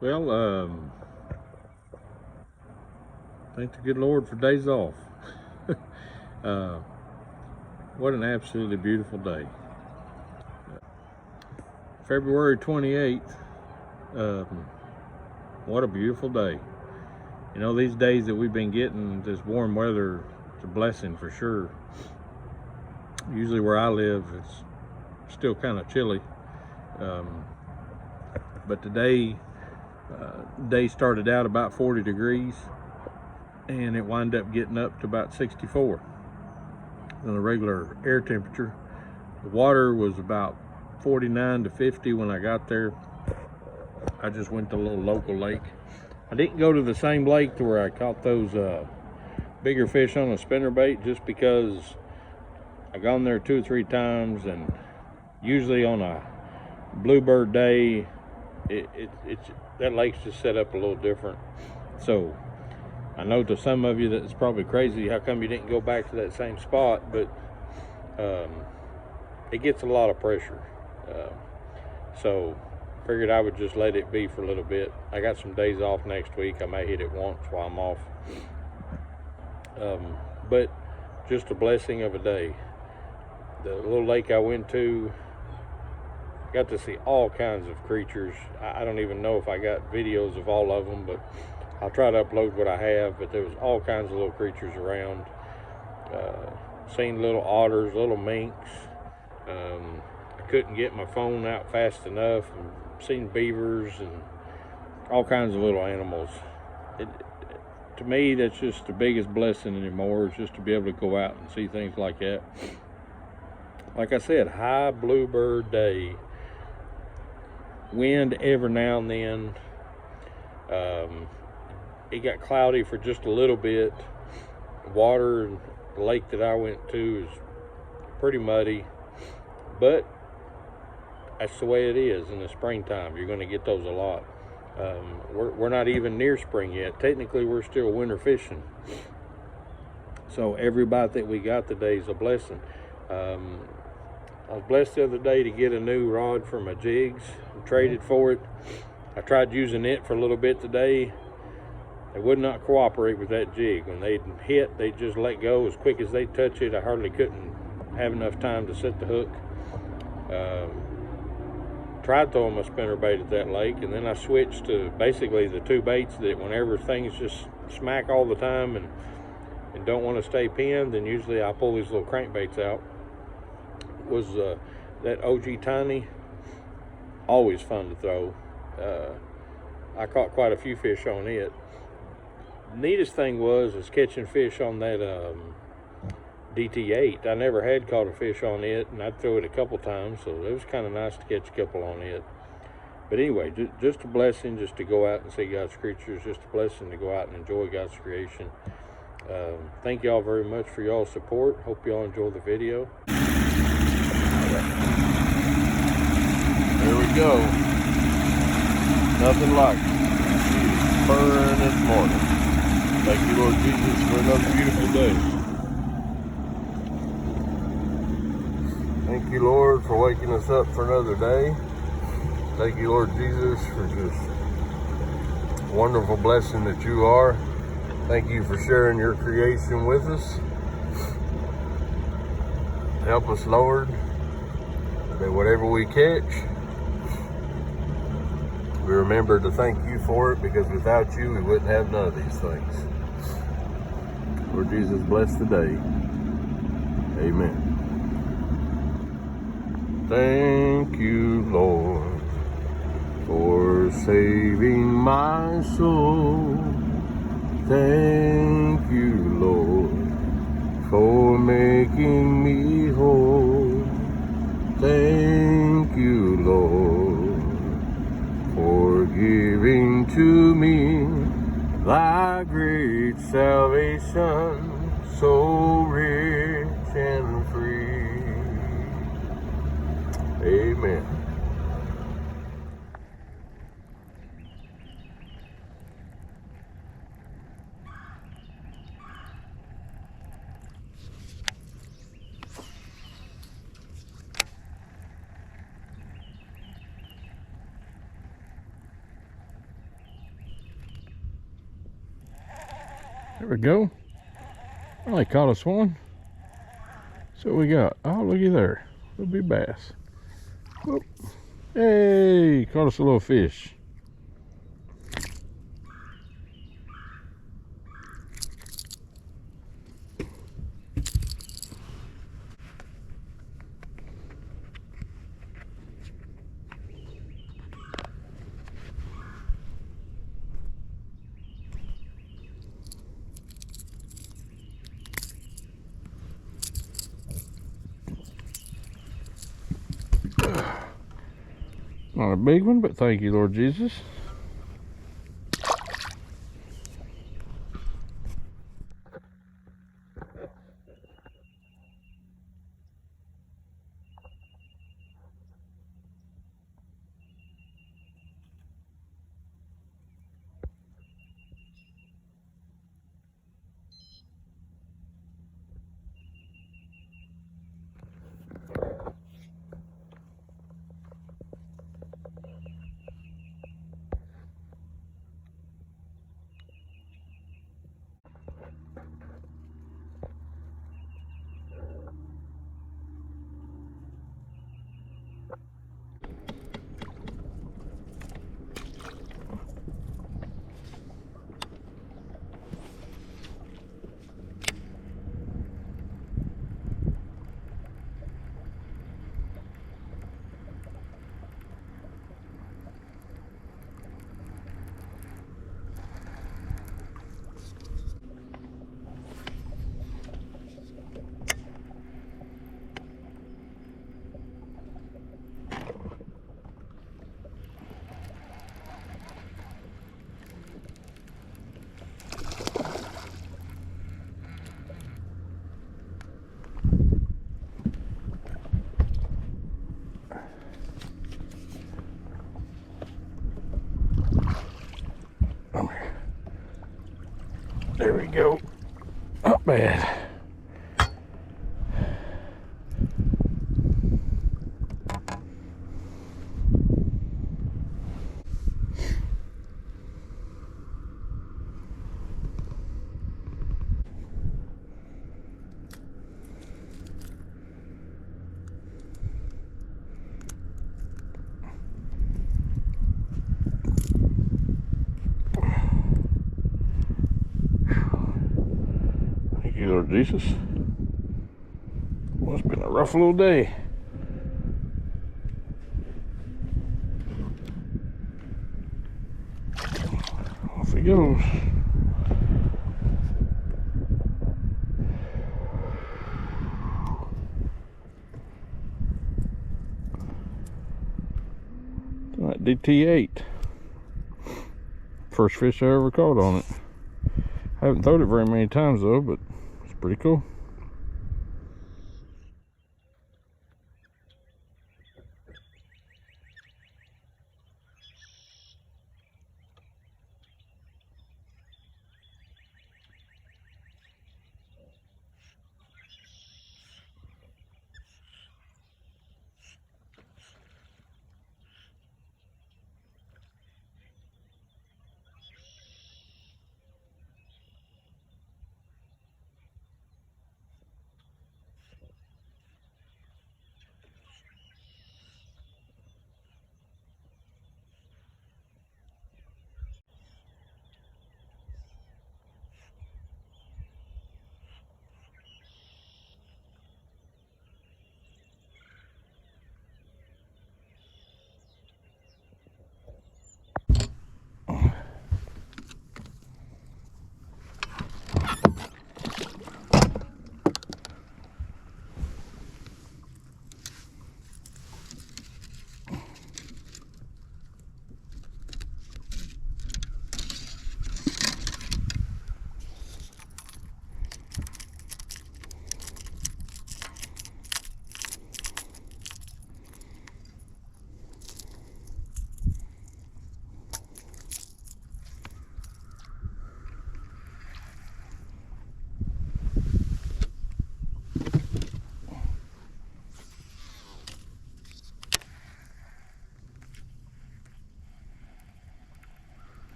Well, thank the good Lord for days off. uh, what an absolutely beautiful day. February 28th, what a beautiful day. You know, these days that we've been getting this warm weather, it's a blessing for sure. Usually where I live, it's still kind of chilly. But today, day started out about 40 degrees and it wound up getting up to about 64 on a regular air temperature. The water was about 49 to 50 when I got there. I just went to a little local lake. I didn't go to the same lake to where I caught those bigger fish on a spinnerbait, just because I've gone there 2 or 3 times, and usually on a bluebird day, it's that lake's just set up a little different. So I know to some of you that it's probably crazy, how come you didn't go back to that same spot? But it gets a lot of pressure. So figured I would just let it be for a little bit. I got some days off next week. I may hit it once while I'm off. But just a blessing of a day. The little lake I went to, got to see all kinds of creatures. I don't even know if I got videos of all of them, but I'll try to upload what I have. But there was all kinds of little creatures around. Seen little otters, little minks. I couldn't get my phone out fast enough. And seen beavers and all kinds of little animals. To me, that's just the biggest blessing anymore, is just to be able to go out and see things like that. Like I said, high bluebird day. Wind every now and then. It got cloudy for just a little bit. Water in the lake that I went to is pretty muddy, but that's the way it is in the springtime. You're going to get those a lot. We're not even near spring yet. Technically, we're still winter fishing. So every bite that we got today is a blessing. I was blessed the other day to get a new rod for my jigs. I traded for it. I tried using it for a little bit today. They would not cooperate with that jig. When they'd hit, they'd just let go as quick as they touch it. I hardly couldn't have enough time to set the hook. Tried throwing my spinnerbait at that lake, and then I switched to basically the 2 baits that whenever things just smack all the time and don't want to stay pinned, then usually I pull these little crankbaits out. Was that OG Tiny, always fun to throw. I caught quite a few fish on it. Neatest thing was catching fish on that DT8. I never had caught a fish on it, and I'd throw it a couple times, so it was kind of nice to catch a couple on it. But anyway, just a blessing just to go out and see God's creatures, just a blessing to go out and enjoy God's creation. Thank y'all very much for y'all's support. Hope y'all enjoy the video. There we go. Nothing like it. Burn this morning. Thank you, Lord Jesus, for another beautiful day. Thank you, Lord, for waking us up for another day. Thank you, Lord Jesus, for just wonderful blessing that you are. Thank you for sharing your creation with us. Help us, Lord, that whatever we catch, we remember to thank you for it, because without you, we wouldn't have none of these things. Lord Jesus, bless the day. Amen. Thank you, Lord, for saving my soul. Thank you, Lord, for making me whole. Thank you, Lord, for giving to me thy great salvation, so rich and free. Amen. There we go. Well, they caught us one. So what we got? Oh, looky there. Little big bass. Whoop. Hey, caught us a little fish. Not a big one, but thank you, Lord Jesus. There we go. Not bad. Thank you, Lord Jesus. Well, it's been a rough little day. Off he goes. That DT8. First fish I ever caught on it. I haven't thrown it very many times though, but it's pretty cool.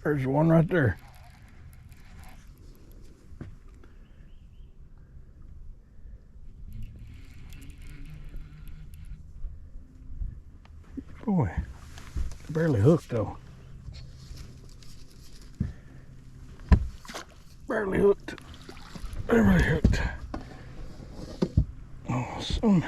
There's one right there. Boy, barely hooked though. Barely hooked. Barely hooked. Awesome.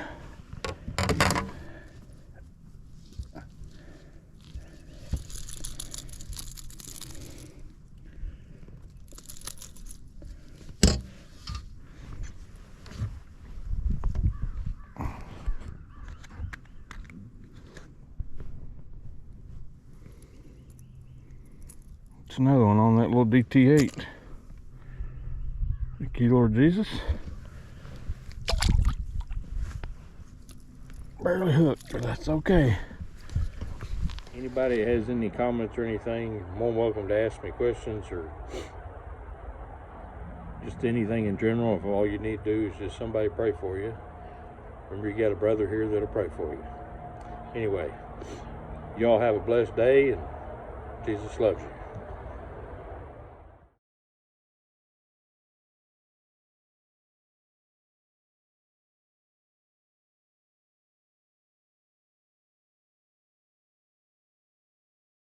It's another one on that little DT8. Thank you, Lord Jesus. Barely hooked, but that's okay. Anybody has any comments or anything, you're more than welcome to ask me questions or just anything in general. If all you need to do is just somebody pray for you, remember you got a brother here that'll pray for you. Anyway, y'all have a blessed day, and Jesus loves you.